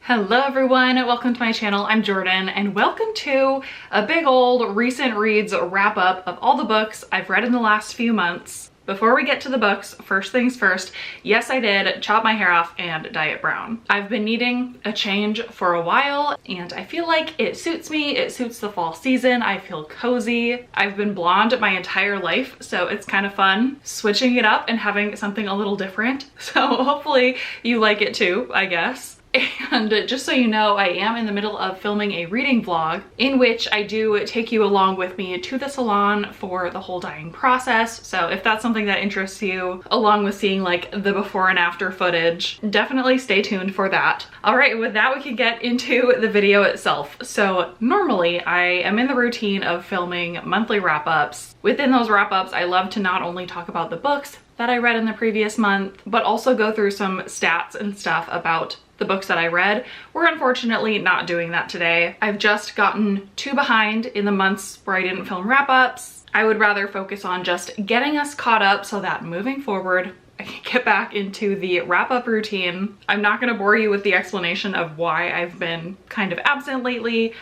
Hello everyone, welcome to my channel. I'm Jordan and welcome to a big old recent reads wrap up of all the books I've read in the last few months. Before we get to the books, first things first, yes I did chop my hair off and dye it brown. I've been needing a change for a while and I feel like it suits me, it suits the fall season, I feel cozy. I've been blonde my entire life, so it's kind of fun switching it up and having something a little different. So hopefully you like it too, I guess. And just so you know, I am in the middle of filming a reading vlog in which I do take you along with me to the salon for the whole dyeing process. So if that's something that interests you, along with seeing like the before and after footage, definitely stay tuned for that. All right, with that we can get into the video itself. So normally I am in the routine of filming monthly wrap-ups. Within those wrap-ups, I love to not only talk about the books that I read in the previous month, but also go through some stats and stuff about the books that I read. We're unfortunately not doing that today. I've just gotten too behind in the months where I didn't film wrap-ups. I would rather focus on just getting us caught up so that moving forward, I can get back into the wrap-up routine. I'm not gonna bore you with the explanation of why I've been kind of absent lately.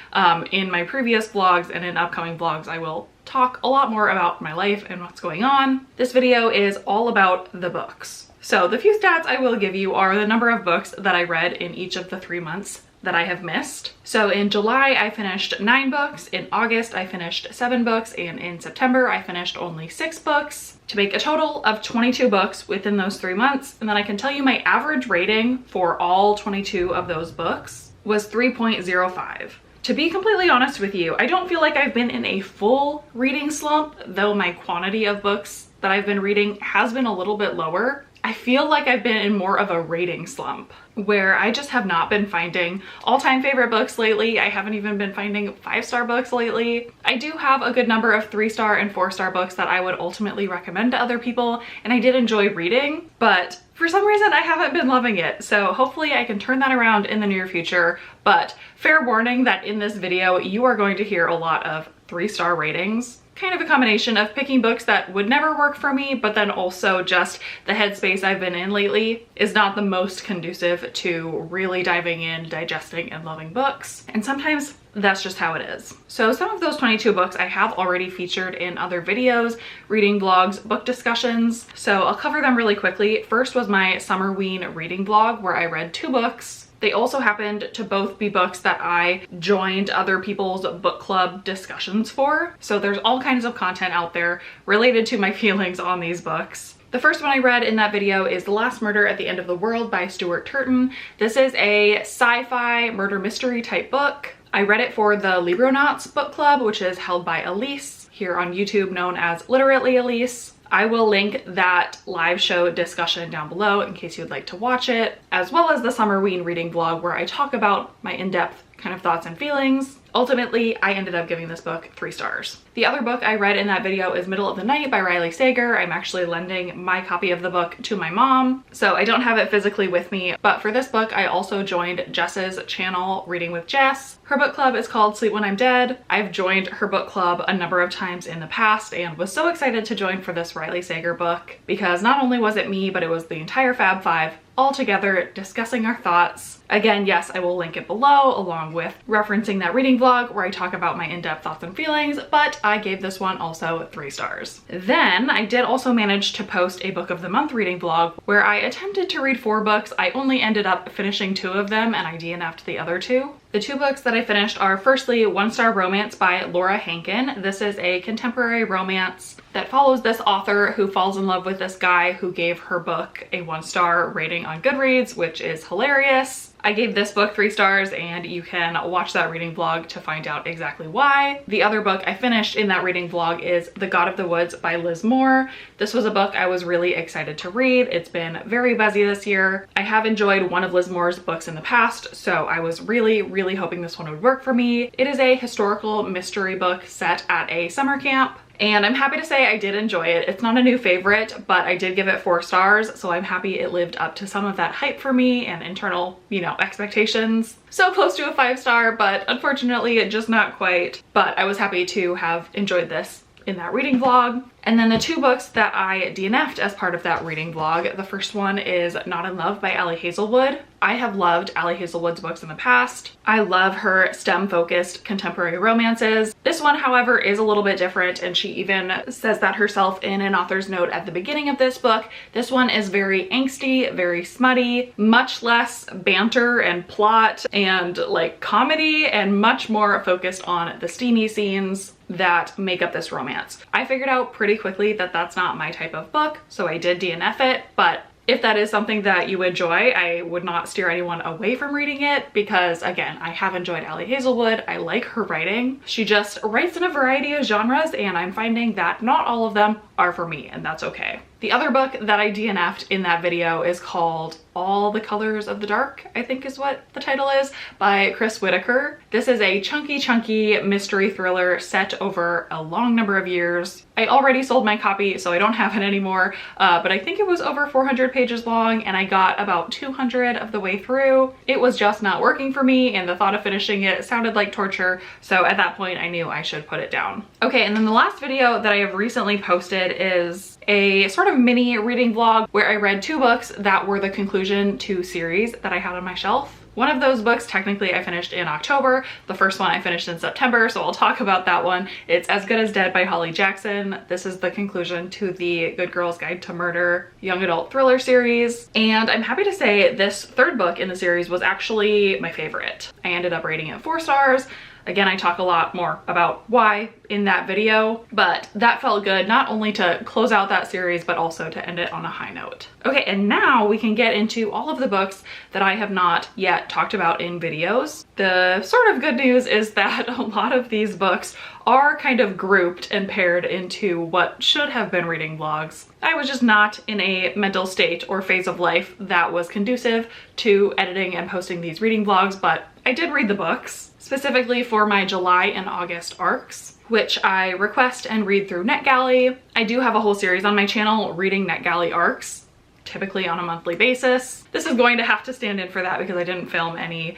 In my previous vlogs and in upcoming vlogs, I will talk a lot more about my life and what's going on. This video is all about the books. So the few stats I will give you are the number of books that I read in each of the 3 months that I have missed. So in July, I finished 9 books, in August, I finished 7 books, and in September, I finished only 6 books, to make a total of 22 books within those 3 months. And then I can tell you my average rating for all 22 of those books was 3.05. To be completely honest with you, I don't feel like I've been in a full reading slump, though my quantity of books that I've been reading has been a little bit lower. I feel like I've been in more of a rating slump where I just have not been finding all-time favorite books lately. I haven't even been finding 5-star books lately. I do have a good number of 3-star and 4-star books that I would ultimately recommend to other people, and I did enjoy reading, but for some reason I haven't been loving it. So hopefully I can turn that around in the near future. But fair warning that in this video you are going to hear a lot of 3-star ratings. Kind of a combination of picking books that would never work for me, but then also just the headspace I've been in lately is not the most conducive to really diving in, digesting, and loving books. And sometimes that's just how it is. So some of those 22 books I have already featured in other videos, reading vlogs, book discussions. So I'll cover them really quickly. First was my Summerween reading vlog where I read 2 books. They also happened to both be books that I joined other people's book club discussions for. So there's all kinds of content out there related to my feelings on these books. The first one I read in that video is The Last Murder at the End of the World by Stuart Turton. This is a sci-fi murder mystery type book. I read it for the Libronauts book club, which is held by Elise, here on YouTube known as Literally Elise. I will link that live show discussion down below in case you'd like to watch it, as well as the Summerween reading vlog where I talk about my in-depth kind of thoughts and feelings. Ultimately, I ended up giving this book 3 stars. The other book I read in that video is Middle of the Night by Riley Sager. I'm actually lending my copy of the book to my mom, so I don't have it physically with me. But for this book, I also joined Jess's channel, Reading with Jess. Her book club is called Sleep When I'm Dead. I've joined her book club a number of times in the past and was so excited to join for this Riley Sager book because not only was it me, but it was the entire Fab Five all together discussing our thoughts. Again, yes, I will link it below along with referencing that reading vlog where I talk about my in-depth thoughts and feelings, but I gave this one also 3 stars. Then I did also manage to post a book of the month reading vlog where I attempted to read 4 books. I only ended up finishing 2 of them and I DNF'd the other 2. The 2 books that I finished are firstly One Star Romance by Laura Hankin. This is a contemporary romance that follows this author who falls in love with this guy who gave her book a 1-star rating on Goodreads, which is hilarious. I gave this book 3 stars and you can watch that reading vlog to find out exactly why. The other book I finished in that reading vlog is The God of the Woods by Liz Moore. This was a book I was really excited to read. It's been very buzzy this year. I have enjoyed one of Liz Moore's books in the past, so I was really hoping this one would work for me. It is a historical mystery book set at a summer camp. And I'm happy to say I did enjoy it. It's not a new favorite, but I did give it 4 stars, so I'm happy it lived up to some of that hype for me and internal, expectations. So close to a 5-star, but unfortunately just not quite. But I was happy to have enjoyed this in that reading vlog. And then the two books that I DNF'd as part of that reading vlog, the first one is Not in Love by Ali Hazelwood. I have loved Ali Hazelwood's books in the past. I love her STEM-focused contemporary romances. This one, however, is a little bit different, and she even says that herself in an author's note at the beginning of this book. This one is very angsty, very smutty, much less banter and plot and like comedy, and much more focused on the steamy scenes that make up this romance. I figured out pretty quickly that that's not my type of book, so I did DNF it, but if that is something that you enjoy, I would not steer anyone away from reading it because, again, I have enjoyed Ali Hazelwood. I like her writing. She just writes in a variety of genres, and I'm finding that not all of them are for me, and that's okay. The other book that I DNF'd in that video is called All the Colors of the Dark, I think is what the title is, by Chris Whitaker. This is a chunky mystery thriller set over a long number of years. I already sold my copy, so I don't have it anymore, but I think it was over 400 pages long, and I got about 200 of the way through. It was just not working for me, and the thought of finishing it sounded like torture, so at that point I knew I should put it down. Okay, and then the last video that I have recently posted is a sort of mini reading vlog where I read two books that were the conclusion to series that I had on my shelf. One of those books, technically, I finished in October. The first one I finished in September, so I'll talk about that one. It's As Good as Dead by Holly Jackson. This is the conclusion to the Good Girl's Guide to Murder young adult thriller series. And I'm happy to say this third book in the series was actually my favorite. I ended up rating it 4 stars. Again, I talk a lot more about why in that video, but that felt good not only to close out that series, but also to end it on a high note. Okay, and now we can get into all of the books that I have not yet talked about in videos. The sort of good news is that a lot of these books are kind of grouped and paired into what should have been reading vlogs. I was just not in a mental state or phase of life that was conducive to editing and posting these reading vlogs, but I did read the books, specifically for my July and August arcs, which I request and read through NetGalley. I do have a whole series on my channel reading NetGalley arcs, typically on a monthly basis. This is going to have to stand in for that because I didn't film any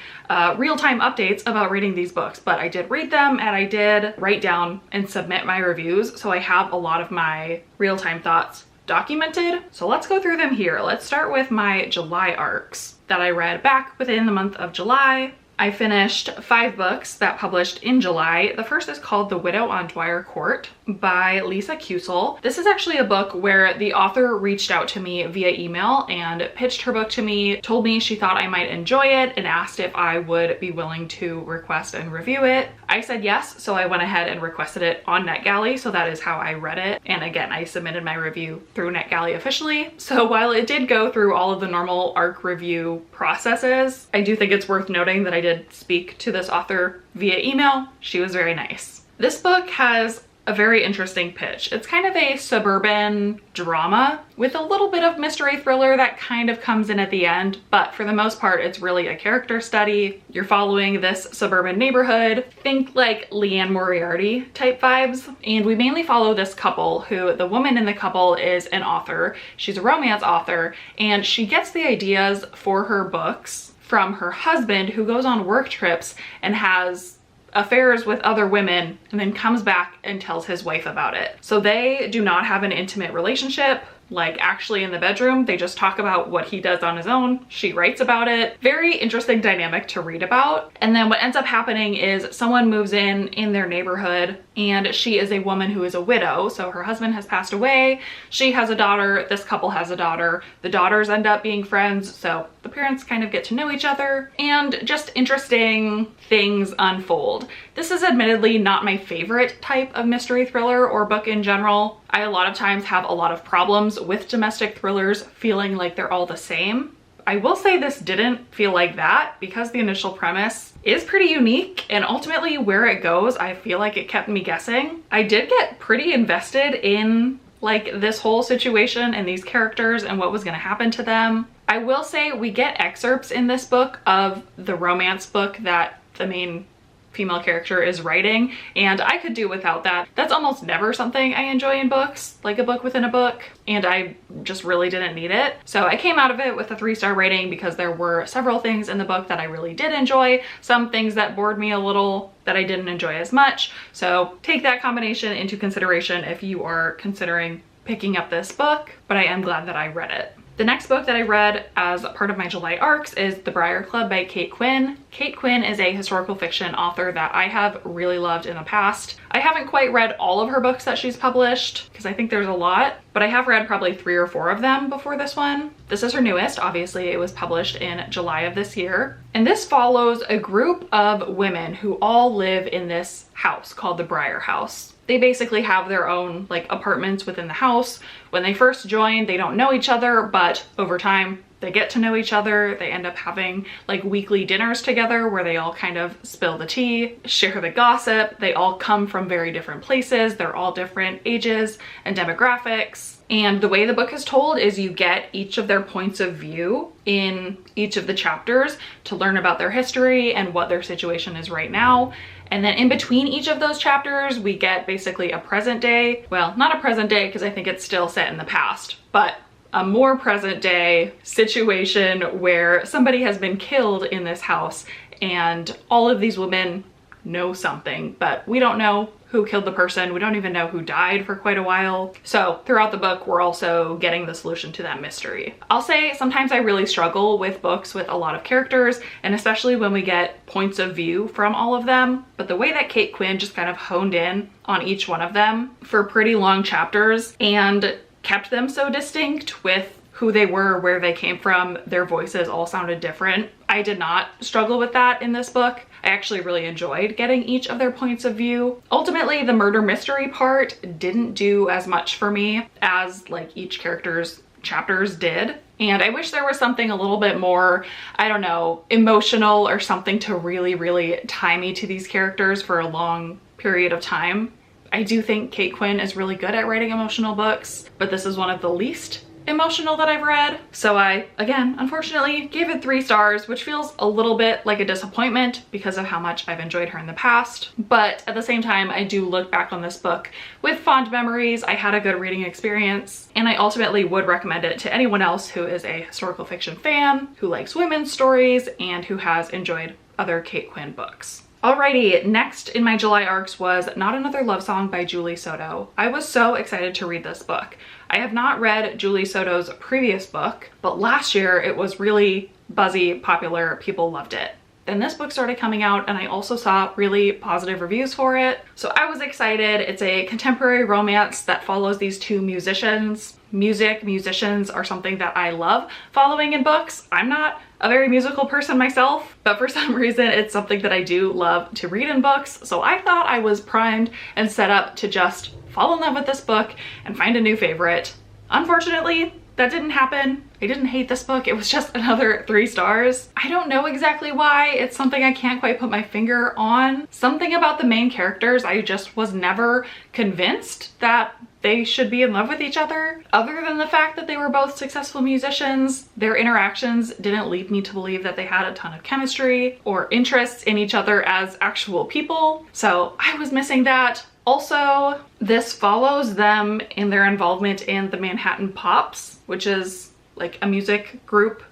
real-time updates about reading these books, but I did read them and I did write down and submit my reviews, so I have a lot of my real-time thoughts documented. So let's go through them here. Let's start with my July arcs that I read back within the month of July. I finished 5 books that published in July. The first is called The Widow on Dwyer Court by Lisa Kusel. This is actually a book where the author reached out to me via email and pitched her book to me, told me she thought I might enjoy it, and asked if I would be willing to request and review it. I said yes, so I went ahead and requested it on NetGalley, so that is how I read it. And again, I submitted my review through NetGalley officially. So while it did go through all of the normal ARC review processes, I do think it's worth noting that I did speak to this author via email. She was very nice. This book has a very interesting pitch. It's kind of a suburban drama with a little bit of mystery thriller that kind of comes in at the end, but for the most part, it's really a character study. You're following this suburban neighborhood. Think like Leanne Moriarty type vibes. And we mainly follow this couple who, the woman in the couple is an author. She's a romance author, and she gets the ideas for her books from her husband, who goes on work trips and has affairs with other women and then comes back and tells his wife about it. So they do not have an intimate relationship, like actually in the bedroom. They just talk about what he does on his own. She writes about it. Very interesting dynamic to read about. And then what ends up happening is someone moves in their neighborhood, and she is a woman who is a widow. So her husband has passed away. She has a daughter. This couple has a daughter. The daughters end up being friends. So the parents kind of get to know each other, and just interesting things unfold. This is admittedly not my favorite type of mystery thriller or book in general. I a lot of times have a lot of problems with domestic thrillers feeling like they're all the same. I will say this didn't feel like that because the initial premise is pretty unique, and ultimately where it goes, I feel like it kept me guessing. I did get pretty invested in like this whole situation and these characters and what was going to happen to them. I will say we get excerpts in this book of the romance book that the main female character is writing, and I could do without that. That's almost never something I enjoy in books, like a book within a book, and I just really didn't need it. So I came out of it with a 3-star rating because there were several things in the book that I really did enjoy, some things that bored me a little that I didn't enjoy as much. So take that combination into consideration if you are considering picking up this book, but I am glad that I read it. The next book that I read as part of my July arcs is The Briar Club by Kate Quinn. Kate Quinn is a historical fiction author that I have really loved in the past. I haven't quite read all of her books that she's published because I think there's a lot, but I have read probably 3 or 4 of them before this one. This is her newest. Obviously, it was published in July of this year. And this follows a group of women who all live in this house called the Briar House. They basically have their own like apartments within the house. When they first join, they don't know each other, but over time they get to know each other. They end up having like weekly dinners together where they all kind of spill the tea, share the gossip. They all come from very different places. They're all different ages and demographics. And the way the book is told is you get each of their points of view in each of the chapters to learn about their history and what their situation is right now. And then in between each of those chapters, we get basically a present day. Well, not a present day because I think it's still set in the past, but a more present day situation where somebody has been killed in this house and all of these women know something, but we don't know who killed the person. We don't even know who died for quite a while. So throughout the book, we're also getting the solution to that mystery. I'll say sometimes I really struggle with books with a lot of characters, and especially when we get points of view from all of them. But the way that Kate Quinn just kind of honed in on each one of them for pretty long chapters and kept them so distinct with who they were, where they came from, their voices all sounded different. I did not struggle with that in this book. I actually really enjoyed getting each of their points of view. Ultimately, the murder mystery part didn't do as much for me as like each character's chapters did. And I wish there was something a little bit more, I don't know, emotional or something to really tie me to these characters for a long period of time. I do think Kate Quinn is really good at writing emotional books, but this is one of the least emotional that I've read. So I, again, unfortunately gave it 3 stars, which feels a little bit like a disappointment because of how much I've enjoyed her in the past. But at the same time, I do look back on this book with fond memories. I had a good reading experience, and I ultimately would recommend it to anyone else who is a historical fiction fan, who likes women's stories, and who has enjoyed other Kate Quinn books. Alrighty, next in my July arcs was Not Another Love Song by Julie Soto. I was so excited to read this book. I have not read Julie Soto's previous book, but last year it was really buzzy, popular, people loved it. Then this book started coming out and I also saw really positive reviews for it. So I was excited. It's a contemporary romance that follows these 2 musicians. Musicians are something that I love following in books. I'm not a very musical person myself, but for some reason it's something that I do love to read in books. So I thought I was primed and set up to just fall in love with this book and find a new favorite. Unfortunately, that didn't happen. I didn't hate this book. It was just another 3 stars. I don't know exactly why. It's something I can't quite put my finger on. Something about the main characters, I just was never convinced that they should be in love with each other. Other than the fact that they were both successful musicians, their interactions didn't lead me to believe that they had a ton of chemistry or interests in each other as actual people. So I was missing that. Also, this follows them in their involvement in the Manhattan Pops, which is like a music group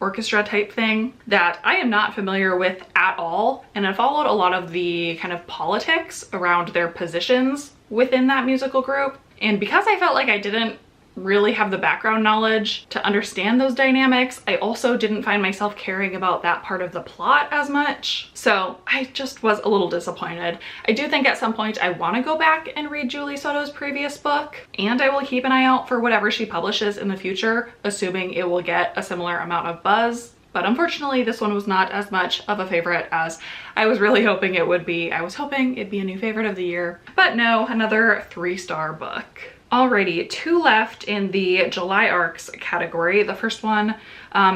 orchestra type thing that I am not familiar with at all. And it followed a lot of the kind of politics around their positions within that musical group. And because I felt like I didn't really have the background knowledge to understand those dynamics, I also didn't find myself caring about that part of the plot as much. So I just was a little disappointed. I do think at some point I want to go back and read Julie Soto's previous book, and I will keep an eye out for whatever she publishes in the future, assuming it will get a similar amount of buzz. But unfortunately, this one was not as much of a favorite as I was really hoping it would be. I was hoping it'd be a new favorite of the year, but no, another 3-star book. Alrighty, 2 left in the July arcs category. The first one,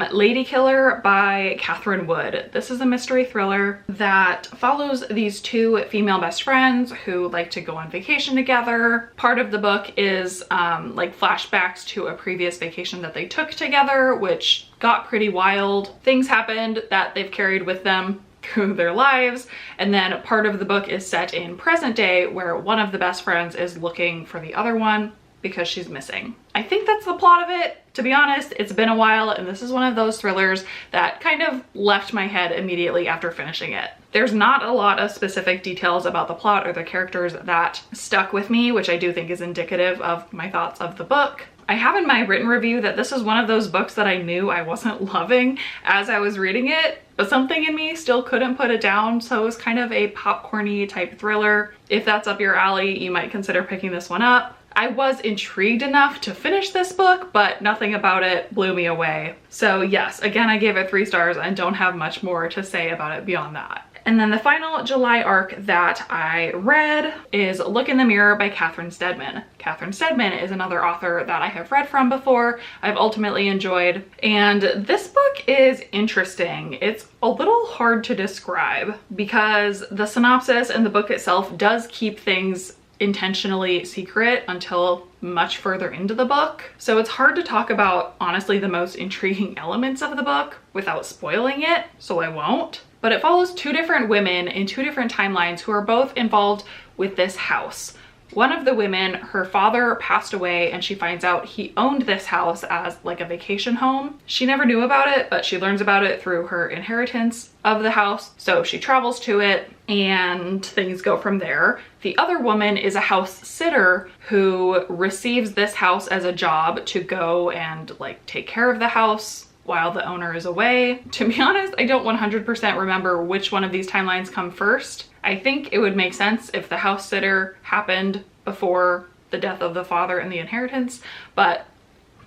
Lady Killer by Catherine Wood. This is a mystery thriller that follows these 2 female best friends who like to go on vacation together. Part of the book is like flashbacks to a previous vacation that they took together, which got pretty wild. Things happened that they've carried with them through their lives. And then part of the book is set in present day where one of the best friends is looking for the other one because she's missing. I think that's the plot of it. To be honest, it's been a while, and this is one of those thrillers that kind of left my head immediately after finishing it. There's not a lot of specific details about the plot or the characters that stuck with me, which I do think is indicative of my thoughts of the book. I have in my written review that this is one of those books that I knew I wasn't loving as I was reading it, but something in me still couldn't put it down, so it was kind of a popcorny type thriller. If that's up your alley, you might consider picking this one up. I was intrigued enough to finish this book, but nothing about it blew me away. So yes, again, I gave it 3 stars and don't have much more to say about it beyond that. And then the final July arc that I read is Look in the Mirror by Catherine Steadman. Catherine Steadman is another author that I have read from before, I've ultimately enjoyed, and this book is interesting. It's a little hard to describe because the synopsis and the book itself does keep things intentionally secret until much further into the book. So it's hard to talk about, honestly, the most intriguing elements of the book without spoiling it, so I won't. But it follows 2 different women in 2 different timelines who are both involved with this house. One of the women, her father passed away and she finds out he owned this house as like a vacation home. She never knew about it, but she learns about it through her inheritance of the house. So she travels to it and things go from there. The other woman is a house sitter who receives this house as a job to go and like take care of the house while the owner is away. To be honest, I don't 100% remember which one of these timelines come first. I think it would make sense if the house sitter happened before the death of the father and the inheritance, but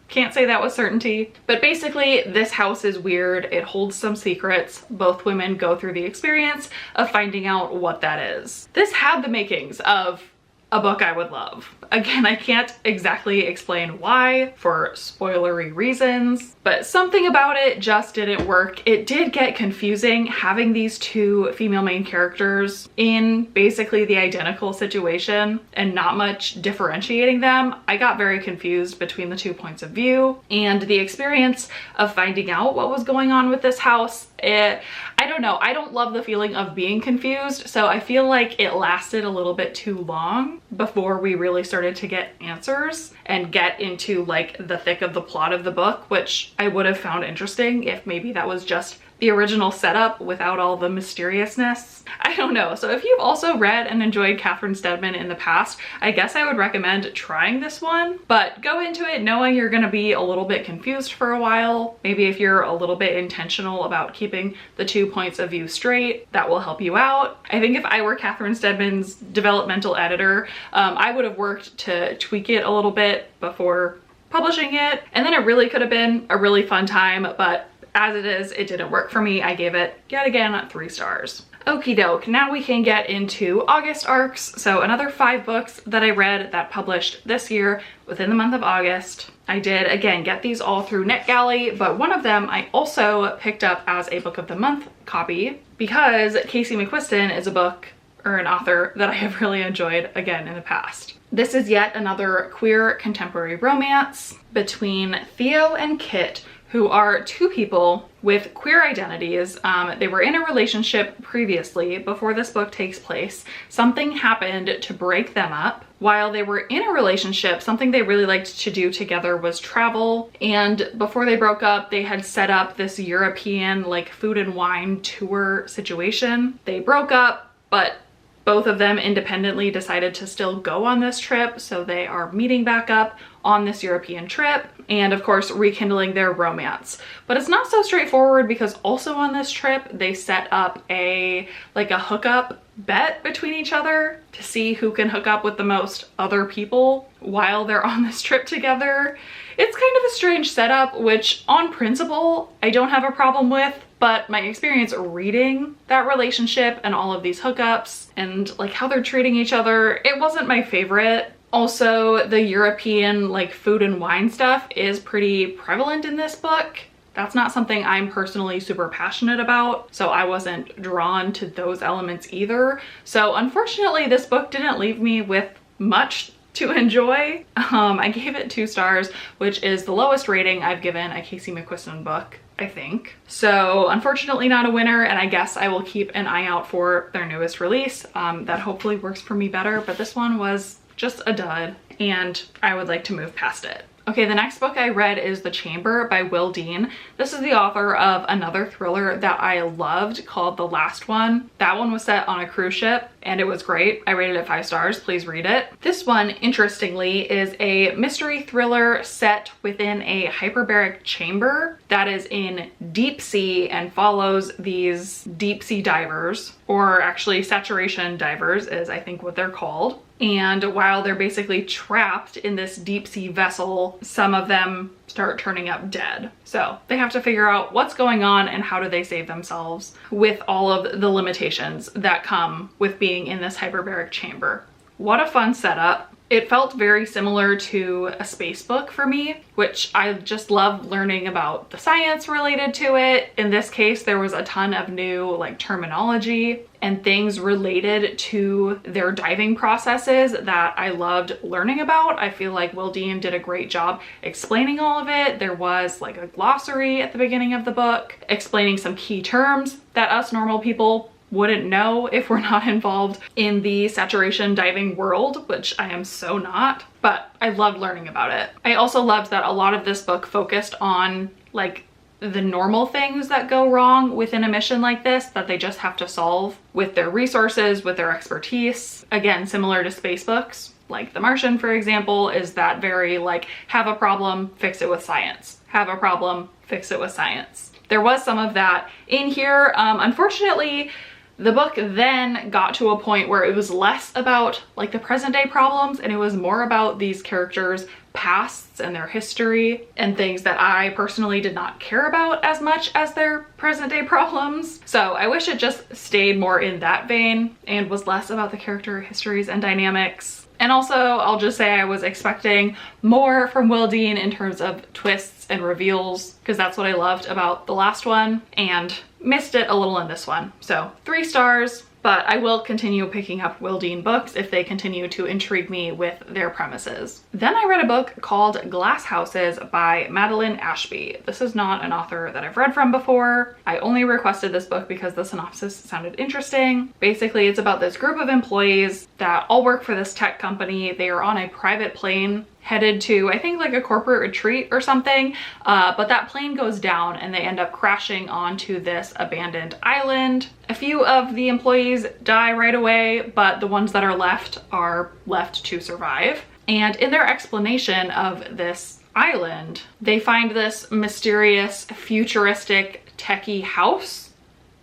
can't say that with certainty. But basically, this house is weird. It holds some secrets. Both women go through the experience of finding out what that is. This had the makings of a book I would love. Again, I can't exactly explain why for spoilery reasons, but something about it just didn't work. It did get confusing having these 2 female main characters in basically the identical situation and not much differentiating them. I got very confused between the 2 points of view, and the experience of finding out what was going on with this house, I don't know. I don't love the feeling of being confused, so I feel like it lasted a little bit too long before we really started to get answers and get into like the thick of the plot of the book, which I would have found interesting if maybe that was just the original setup without all the mysteriousness. I don't know. So if you've also read and enjoyed Catherine Steadman in the past, I guess I would recommend trying this one, but go into it knowing you're gonna be a little bit confused for a while. Maybe if you're a little bit intentional about keeping the 2 points of view straight, that will help you out. I think if I were Catherine Steadman's developmental editor, I would have worked to tweak it a little bit before publishing it, and then it really could have been a really fun time, but as it is, it didn't work for me. I gave it, yet again, 3 stars. Okie doke, now we can get into August arcs. So another 5 books that I read that published this year within the month of August. I did, again, get these all through NetGalley, but one of them I also picked up as a Book of the Month copy because Casey McQuiston is a book or an author that I have really enjoyed again in the past. This is yet another queer contemporary romance between Theo and Kit, who are 2 people with queer identities. They were in a relationship previously before this book takes place. Something happened to break them up. While they were in a relationship, something they really liked to do together was travel. And before they broke up, they had set up this European like food and wine tour situation. They broke up, but both of them independently decided to still go on this trip, so they are meeting back up on this European trip and of course rekindling their romance. But it's not so straightforward because also on this trip they set up a hookup bet between each other to see who can hook up with the most other people while they're on this trip together. It's kind of a strange setup, which on principle I don't have a problem with, but my experience reading that relationship and all of these hookups and like how they're treating each other, it wasn't my favorite. Also, the European like food and wine stuff is pretty prevalent in this book. That's not something I'm personally super passionate about, so I wasn't drawn to those elements either. So unfortunately, this book didn't leave me with much to enjoy. I gave it 2 stars, which is the lowest rating I've given a Casey McQuiston book I think. So unfortunately not a winner, and I guess I will keep an eye out for their newest release. That hopefully works for me better, but this one was just a dud and I would like to move past it. Okay, the next book I read is The Chamber by Will Dean. This is the author of another thriller that I loved called The Last One. That one was set on a cruise ship and it was great. I rated it 5 stars. Please read it. This one, interestingly, is a mystery thriller set within a hyperbaric chamber that is in deep sea and follows these deep sea divers, or actually saturation divers is I think what they're called. And while they're basically trapped in this deep sea vessel, some of them start turning up dead. So they have to figure out what's going on and how do they save themselves with all of the limitations that come with being in this hyperbaric chamber. What a fun setup. It felt very similar to a space book for me, which I just love learning about the science related to it. In this case, there was a ton of new like terminology and things related to their diving processes that I loved learning about. I feel like Will Dean did a great job explaining all of it. There was like a glossary at the beginning of the book explaining some key terms that us normal people wouldn't know if we're not involved in the saturation diving world, which I am so not, but I loved learning about it. I also loved that a lot of this book focused on like the normal things that go wrong within a mission like this that they just have to solve with their resources, with their expertise. Again, similar to space books. Like The Martian, for example, is that very like, have a problem, fix it with science. Have a problem, fix it with science. There was some of that in here. Unfortunately, the book then got to a point where it was less about like the present day problems and it was more about these characters' pasts and their history and things that I personally did not care about as much as their present day problems. So I wish it just stayed more in that vein and was less about the character histories and dynamics. And also, I'll just say I was expecting more from Will Dean in terms of twists and reveals, because that's what I loved about the last one, and missed it a little in this one. So 3 stars, but I will continue picking up Will Dean books if they continue to intrigue me with their premises. Then I read a book called Glass Houses by Madeline Ashby. This is not an author that I've read from before. I only requested this book because the synopsis sounded interesting. Basically, it's about this group of employees that all work for this tech company. They are on a private plane headed to, I think, like a corporate retreat or something, but that plane goes down and they end up crashing onto this abandoned island. A few of the employees die right away, but the ones that are left to survive. And in their explanation of this island, they find this mysterious, futuristic, techie house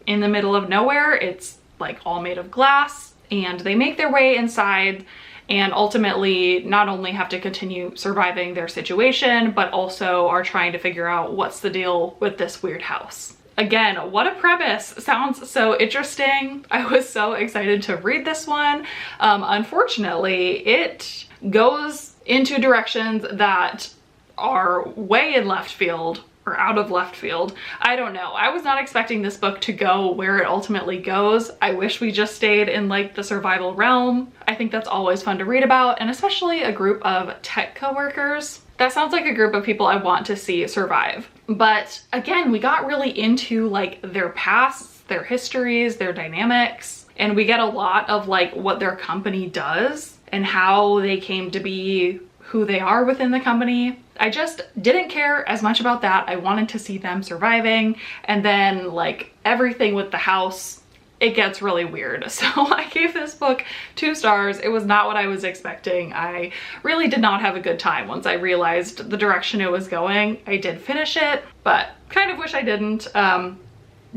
in the middle of nowhere. It's like all made of glass, and they make their way inside and ultimately not only have to continue surviving their situation, but also are trying to figure out what's the deal with this weird house. Again, what a premise. Sounds so interesting. I was so excited to read this one. Unfortunately, it goes into directions that are way in left field, or out of left field. I don't know. I was not expecting this book to go where it ultimately goes. I wish we just stayed in like the survival realm. I think that's always fun to read about, and especially a group of tech coworkers. That sounds like a group of people I want to see survive. But again, we got really into like their pasts, their histories, their dynamics, and we get a lot of like what their company does and how they came to be who they are within the company. I just didn't care as much about that. I wanted to see them surviving, and then like everything with the house, it gets really weird. So I gave this book 2 stars. It was not what I was expecting. I really did not have a good time once I realized the direction it was going. I did finish it, but kind of wish I didn't.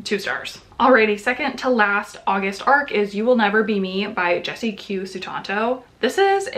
2 stars. Alrighty, second to last August arc is You Will Never Be Me by Jessie Q. Sutanto. This is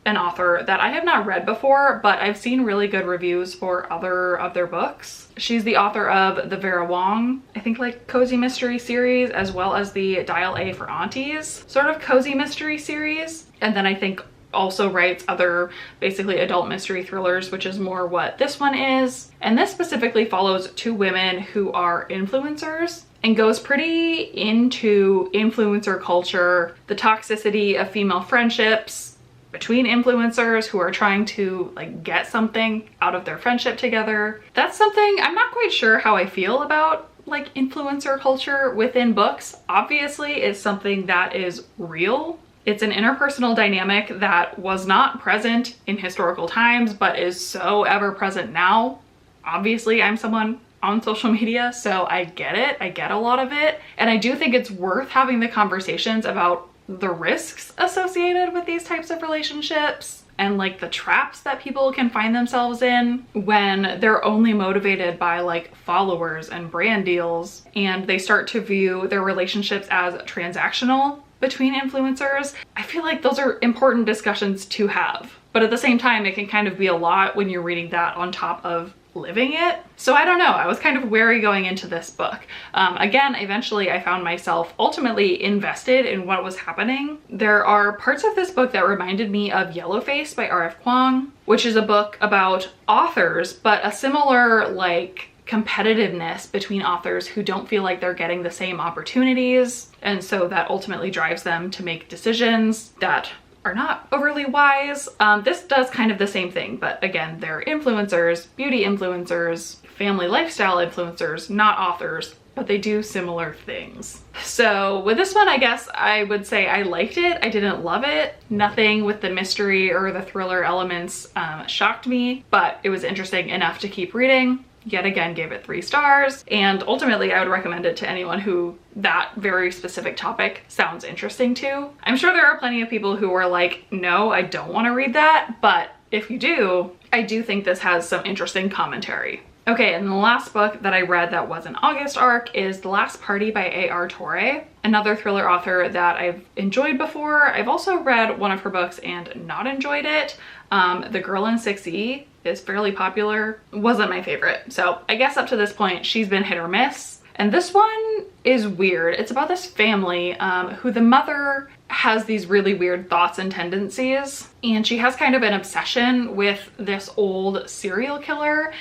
an author that I have not read before, but I've seen really good reviews for other of their books. She's the author of the Vera Wong, I think like cozy mystery series, as well as the Dial A for Aunties sort of cozy mystery series. And then I think also writes other basically adult mystery thrillers, which is more what this one is. And this specifically follows 2 women who are influencers and goes pretty into influencer culture, the toxicity of female friendships, between influencers who are trying to like get something out of their friendship together. That's something I'm not quite sure how I feel about, like influencer culture within books. Obviously, it's something that is real. It's an interpersonal dynamic that was not present in historical times, but is so ever present now. Obviously, I'm someone on social media, so I get it. I get a lot of it. And I do think it's worth having the conversations about the risks associated with these types of relationships and like the traps that people can find themselves in when they're only motivated by like followers and brand deals, and they start to view their relationships as transactional between influencers. I feel like those are important discussions to have, but at the same time, it can kind of be a lot when you're reading that on top of living it. So I don't know, I was kind of wary going into this book. Again, eventually I found myself ultimately invested in what was happening. There are parts of this book that reminded me of Yellowface by R.F. Kuang, which is a book about authors, but a similar like competitiveness between authors who don't feel like they're getting the same opportunities. And so that ultimately drives them to make decisions that are not overly wise. This does kind of the same thing, but again, they're influencers, beauty influencers, family lifestyle influencers, not authors, but they do similar things. So with this one, I guess I would say I liked it. I didn't love it. Nothing with the mystery or the thriller elements shocked me, but it was interesting enough to keep reading. Yet again, gave it 3 stars. And ultimately, I would recommend it to anyone who that very specific topic sounds interesting to. I'm sure there are plenty of people who are like, no, I don't want to read that. But if you do, I do think this has some interesting commentary. Okay, and the last book that I read that was an August arc is The Last Party by A.R. Torre, another thriller author that I've enjoyed before. I've also read one of her books and not enjoyed it. The Girl in 6E is fairly popular. Wasn't my favorite. So I guess up to this point, she's been hit or miss. And this one is weird. It's about this family who the mother has these really weird thoughts and tendencies. And she has kind of an obsession with this old serial killer.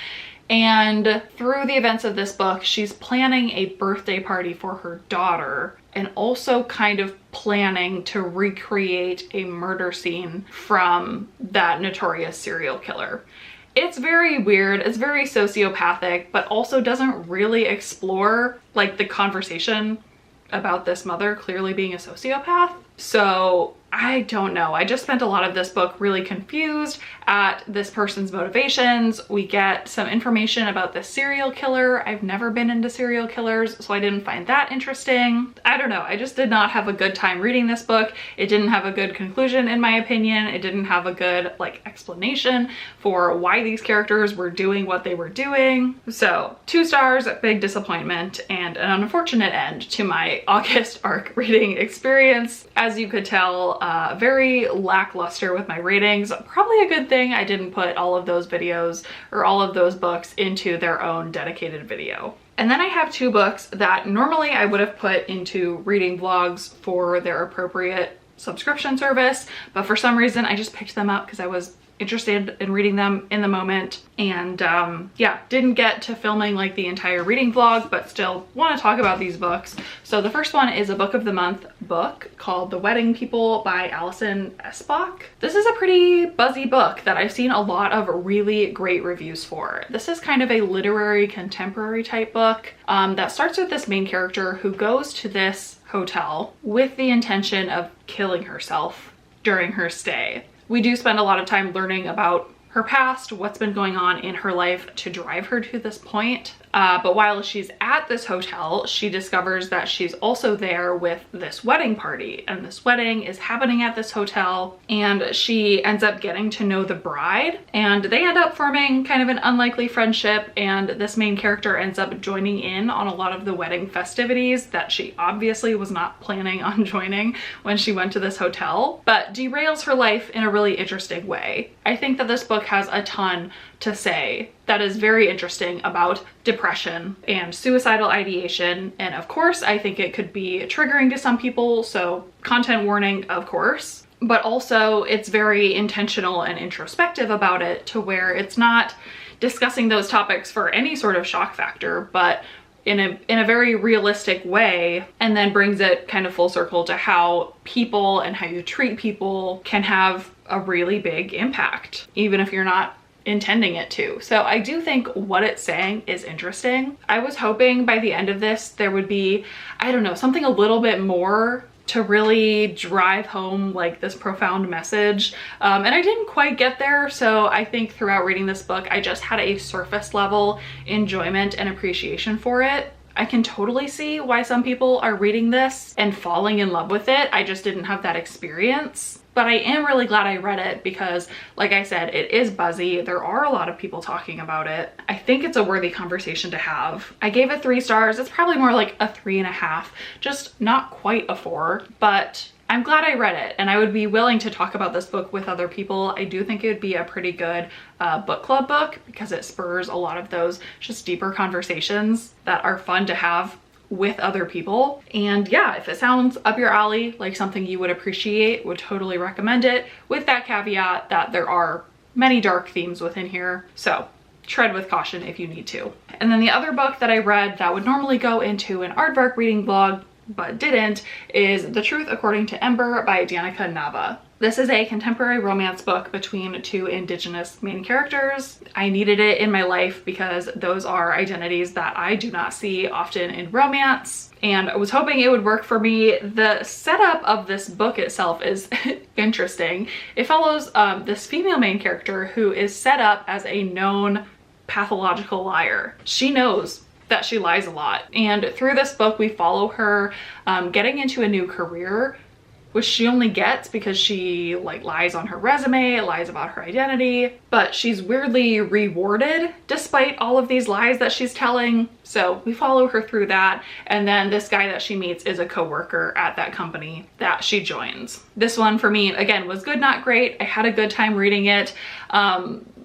And through the events of this book, she's planning a birthday party for her daughter and also kind of planning to recreate a murder scene from that notorious serial killer. It's very weird, it's very sociopathic, but also doesn't really explore like the conversation about this mother clearly being a sociopath. So I don't know. I just spent a lot of this book really confused at this person's motivations. We get some information about the serial killer. I've never been into serial killers, so I didn't find that interesting. I don't know. I just did not have a good time reading this book. It didn't have a good conclusion, in my opinion. It didn't have a good like explanation for why these characters were doing what they were doing. So 2 stars, big disappointment, and an unfortunate end to my August arc reading experience. As you could tell, very lackluster with my ratings. Probably a good thing I didn't put all of those videos or all of those books into their own dedicated video. And then I have 2 books that normally I would have put into reading vlogs for their appropriate subscription service, but for some reason I just picked them up because I was interested in reading them in the moment, and yeah, didn't get to filming like the entire reading vlog, but still want to talk about these books. So the first one is a book of the month book called The Wedding People by Alison Espach. This is a pretty buzzy book that I've seen a lot of really great reviews for. This is kind of a literary contemporary type book that starts with this main character who goes to this hotel with the intention of killing herself during her stay. We do spend a lot of time learning about her past, what's been going on in her life to drive her to this point. But while she's at this hotel, she discovers that she's also there with this wedding party, and this wedding is happening at this hotel, and she ends up getting to know the bride, and they end up forming kind of an unlikely friendship, and this main character ends up joining in on a lot of the wedding festivities that she obviously was not planning on joining when she went to this hotel, but derails her life in a really interesting way. I think that this book has a ton to say that is very interesting about depression and suicidal ideation. And of course, I think it could be triggering to some people, so content warning, of course. But also it's very intentional and introspective about it, to where it's not discussing those topics for any sort of shock factor, but in a very realistic way, and then brings it kind of full circle to how people and how you treat people can have a really big impact, even if you're not intending it to. So I do think what it's saying is interesting. I was hoping by the end of this there would be, I don't know, something a little bit more to really drive home like this profound message. And I didn't quite get there. So I think throughout reading this book, I just had a surface level enjoyment and appreciation for it. I can totally see why some people are reading this and falling in love with it. I just didn't have that experience. But I am really glad I read it because, like I said, it is buzzy. There are a lot of people talking about it. I think it's a worthy conversation to have. I gave it 3 stars. It's probably more like a 3.5, just not quite a 4, but I'm glad I read it, and I would be willing to talk about this book with other people. I do think it would be a pretty good book club book because it spurs a lot of those just deeper conversations that are fun to have with other people. And yeah, if it sounds up your alley, like something you would appreciate, would totally recommend it, with that caveat that there are many dark themes within here. So tread with caution if you need to. And then the other book that I read that would normally go into an aardvark reading vlog but didn't is The Truth According to Ember by Danica Nava. This is a contemporary romance book between 2 Indigenous main characters. I needed it in my life because those are identities that I do not see often in romance, and I was hoping it would work for me. The setup of this book itself is interesting. It follows this female main character who is set up as a known pathological liar. She knows that she lies a lot, and through this book we follow her getting into a new career, which she only gets because she like lies on her resume, lies about her identity, but she's weirdly rewarded despite all of these lies that she's telling. So we follow her through that, and then this guy that she meets is a co-worker at that company that she joins. This one for me, again, was good, not great. I had a good time reading it.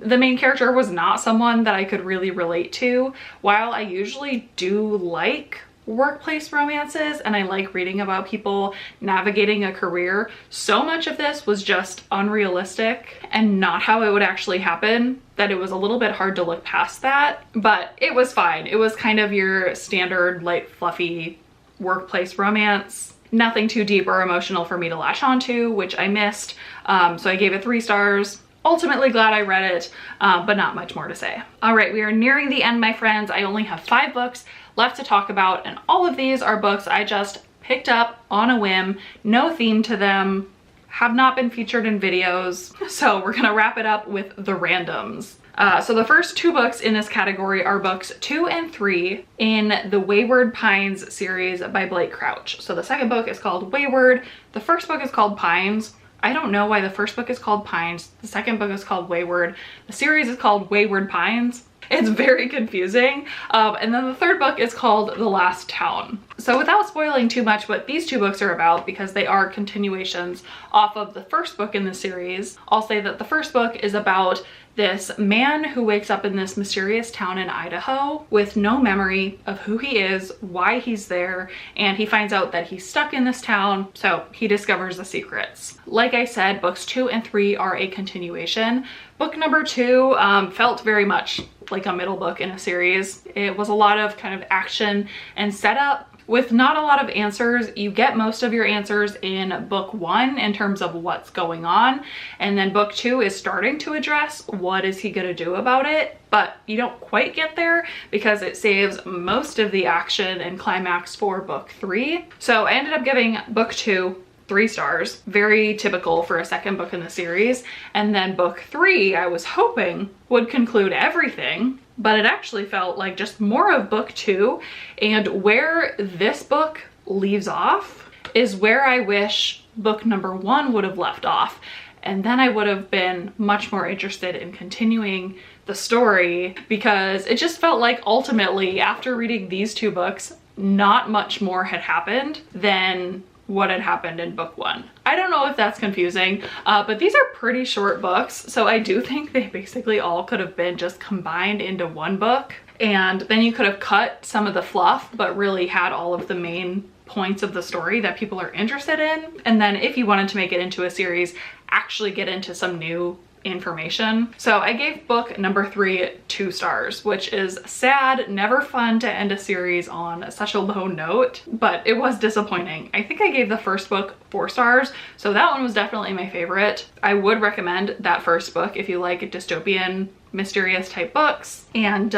The main character was not someone that I could really relate to. While I usually do like workplace romances and I like reading about people navigating a career, so much of this was just unrealistic and not how it would actually happen that it was a little bit hard to look past that. But it was fine. It was kind of your standard light fluffy workplace romance. Nothing too deep or emotional for me to latch onto, which I missed. So I gave it 3 stars. Ultimately glad I read it, but not much more to say. All right, we are nearing the end, my friends. I only have 5 books left to talk about, and all of these are books I just picked up on a whim, no theme to them, have not been featured in videos. So we're gonna wrap it up with the randoms. So the first 2 books in this category are books 2 and 3 in the Wayward Pines series by Blake Crouch. So the second book is called Wayward. The first book is called Pines. I don't know why the first book is called Pines. The second book is called Wayward. The series is called Wayward Pines. It's very confusing. And then the third book is called The Last Town. So without spoiling too much what these 2 books are about, because they are continuations off of the first book in the series, I'll say that the first book is about this man who wakes up in this mysterious town in Idaho with no memory of who he is, why he's there, and he finds out that he's stuck in this town, so he discovers the secrets. Like I said, books 2 and 3 are a continuation. Book number 2 felt very much like a middle book in a series. It was a lot of kind of action and setup with not a lot of answers. You get most of your answers in book 1 in terms of what's going on, and then book 2 is starting to address what is he gonna do about it, but you don't quite get there because it saves most of the action and climax for book 3. So I ended up giving book 2 3 stars, very typical for a second book in the series. And then book 3, I was hoping would conclude everything, but it actually felt like just more of book 2. And where this book leaves off is where I wish book number 1 would have left off. And then I would have been much more interested in continuing the story, because it just felt like ultimately after reading these 2 books, not much more had happened than what had happened in book 1. I don't know if that's confusing, but these are pretty short books, so I do think they basically all could have been just combined into one book, and then you could have cut some of the fluff but really had all of the main points of the story that people are interested in. And then if you wanted to make it into a series, actually get into some new information. So I gave book number 3 2 stars, which is sad, never fun to end a series on such a low note, but it was disappointing. I think I gave the first book 4 stars, so that one was definitely my favorite. I would recommend that first book if you like dystopian, mysterious type books. And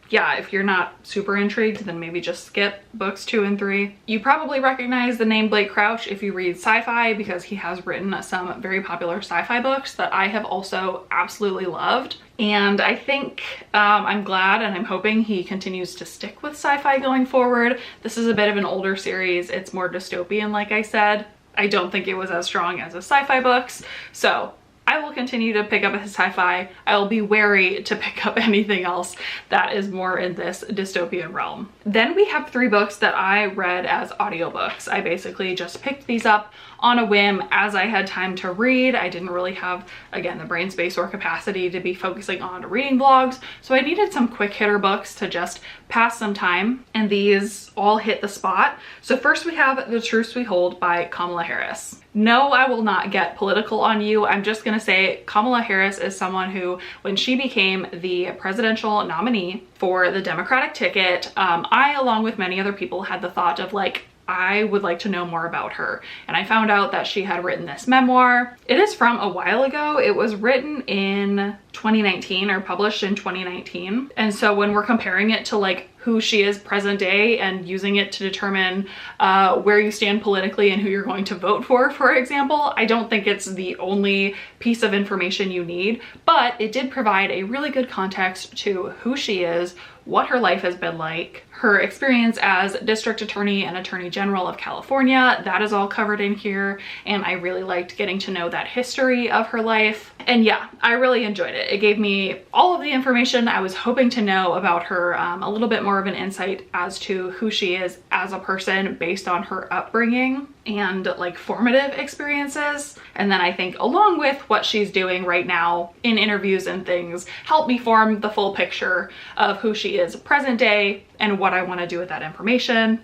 yeah, if you're not super intrigued, then maybe just skip books 2 and 3. You probably recognize the name Blake Crouch if you read sci-fi, because he has written some very popular sci-fi books that I have also absolutely loved. And I think I'm glad and I'm hoping he continues to stick with sci-fi going forward. This is a bit of an older series. It's more dystopian, like I said. I don't think it was as strong as the sci-fi books. So I will continue to pick up his sci-fi. I will be wary to pick up anything else that is more in this dystopian realm. Then we have 3 books that I read as audiobooks. I basically just picked these up on a whim as I had time to read. I didn't really have, again, the brain space or capacity to be focusing on reading blogs, so I needed some quick hitter books to just pass some time, and these all hit the spot. So first we have The Truths We Hold by Kamala Harris. No, I will not get political on you. I'm just gonna say Kamala Harris is someone who, when she became the presidential nominee for the Democratic ticket, I, along with many other people, had the thought of like, I would like to know more about her. And I found out that she had written this memoir. It is from a while ago. It was written in 2019 or published in 2019. And so when we're comparing it to like who she is present day and using it to determine where you stand politically and who you're going to vote for example, I don't think it's the only piece of information you need, but it did provide a really good context to who she is, what her life has been like, her experience as district attorney and attorney general of California. That is all covered in here, and I really liked getting to know that history of her life. And yeah, I really enjoyed it. It gave me all of the information I was hoping to know about her, a little bit more of an insight as to who she is as a person based on her upbringing and like formative experiences. And then I think along with what she's doing right now in interviews and things, helped me form the full picture of who she is present day and what I want to do with that information.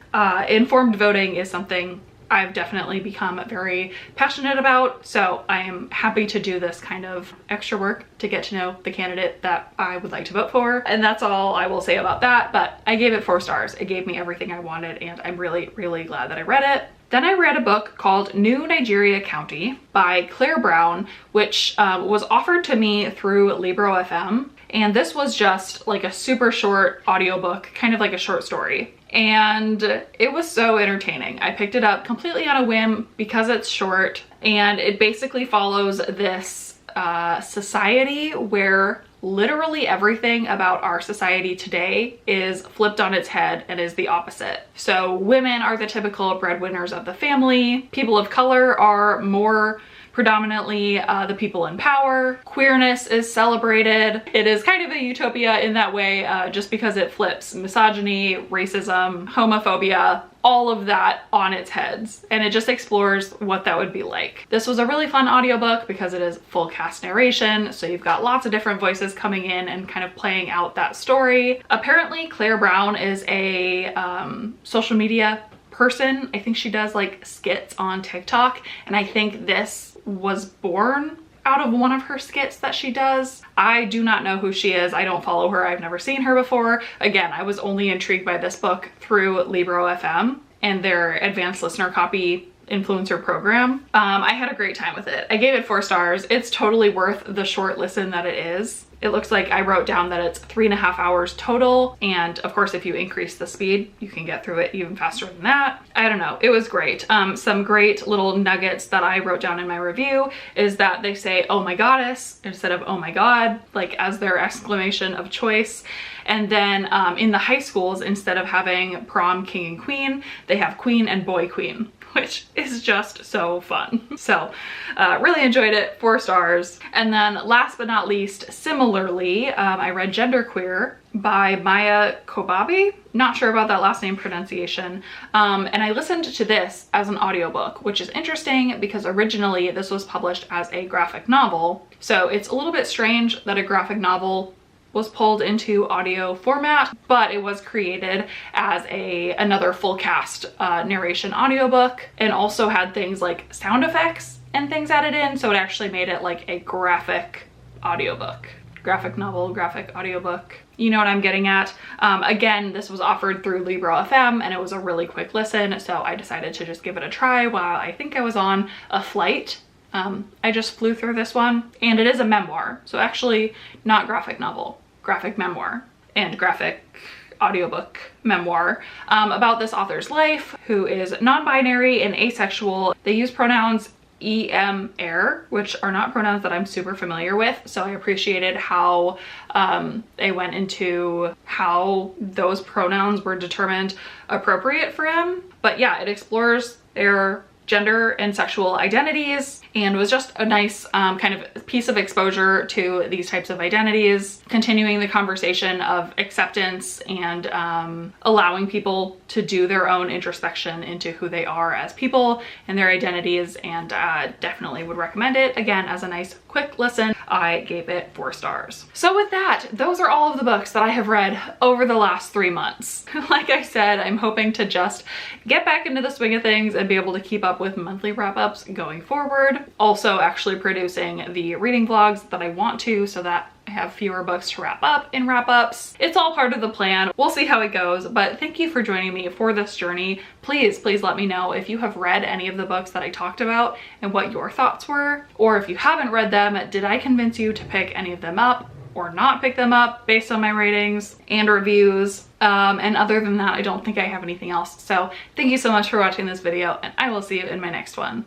Informed voting is something I've definitely become very passionate about, so I am happy to do this kind of extra work to get to know the candidate that I would like to vote for. And that's all I will say about that, but I gave it 4 stars. It gave me everything I wanted, and I'm really, really glad that I read it. Then I read a book called New Nigeria County by Claire Brown, which was offered to me through Libro FM. And this was just like a super short audiobook, kind of like a short story. And it was so entertaining. I picked it up completely on a whim because it's short, and it basically follows this society where literally everything about our society today is flipped on its head and is the opposite. So women are the typical breadwinners of the family. People of color are more predominantly the people in power. Queerness is celebrated. It is kind of a utopia in that way, just because it flips misogyny, racism, homophobia, all of that on its heads, and it just explores what that would be like. This was a really fun audiobook because it is full cast narration, so you've got lots of different voices coming in and kind of playing out that story. Apparently Claire Brown is a social media person. I think she does like skits on TikTok, and I think this was born out of one of her skits that she does. I do not know who she is. I don't follow her. I've never seen her before. Again, I was only intrigued by this book through Libro FM and their advanced listener copy influencer program. I had a great time with it. I gave it 4 stars. It's totally worth the short listen that it is. It looks like I wrote down that it's 3.5 hours total. And of course, if you increase the speed, you can get through it even faster than that. I don't know. It was great. Some great little nuggets that I wrote down in my review is that they say, "Oh my goddess," instead of "Oh my God," like as their exclamation of choice. And then in the high schools, instead of having prom king and queen, they have queen and boy queen, which is just so fun. So really enjoyed it, 4 stars. And then last but not least, similarly, I read Genderqueer by Maya Kobabe. Not sure about that last name pronunciation. And I listened to this as an audiobook, which is interesting because originally this was published as a graphic novel. So it's a little bit strange that a graphic novel was pulled into audio format, but it was created as another full cast narration audiobook, and also had things like sound effects and things added in, so it actually made it like a graphic audiobook. Graphic novel, graphic audiobook. You know what I'm getting at. Again, this was offered through Libro FM and it was a really quick listen, so I decided to just give it a try while I think I was on a flight. I just flew through this one, and it is a memoir, so actually not graphic novel, graphic memoir and graphic audiobook memoir about this author's life, who is non-binary and asexual. They use pronouns er, which are not pronouns that I'm super familiar with, so I appreciated how they went into how those pronouns were determined appropriate for him. But yeah, it explores their gender and sexual identities, and was just a nice kind of piece of exposure to these types of identities, continuing the conversation of acceptance and allowing people to do their own introspection into who they are as people and their identities, and definitely would recommend it. Again, as a nice quick listen, I gave it 4 stars. So with that, those are all of the books that I have read over the last 3 months. Like I said, I'm hoping to just get back into the swing of things and be able to keep up with monthly wrap-ups going forward. Also actually producing the reading vlogs that I want to, so that I have fewer books to wrap up in wrap-ups. It's all part of the plan. We'll see how it goes, but thank you for joining me for this journey. Please let me know if you have read any of the books that I talked about and what your thoughts were, or if you haven't read them, did I convince you to pick any of them up or not pick them up based on my ratings and reviews? And other than that, I don't think I have anything else. So thank you so much for watching this video, and I will see you in my next one.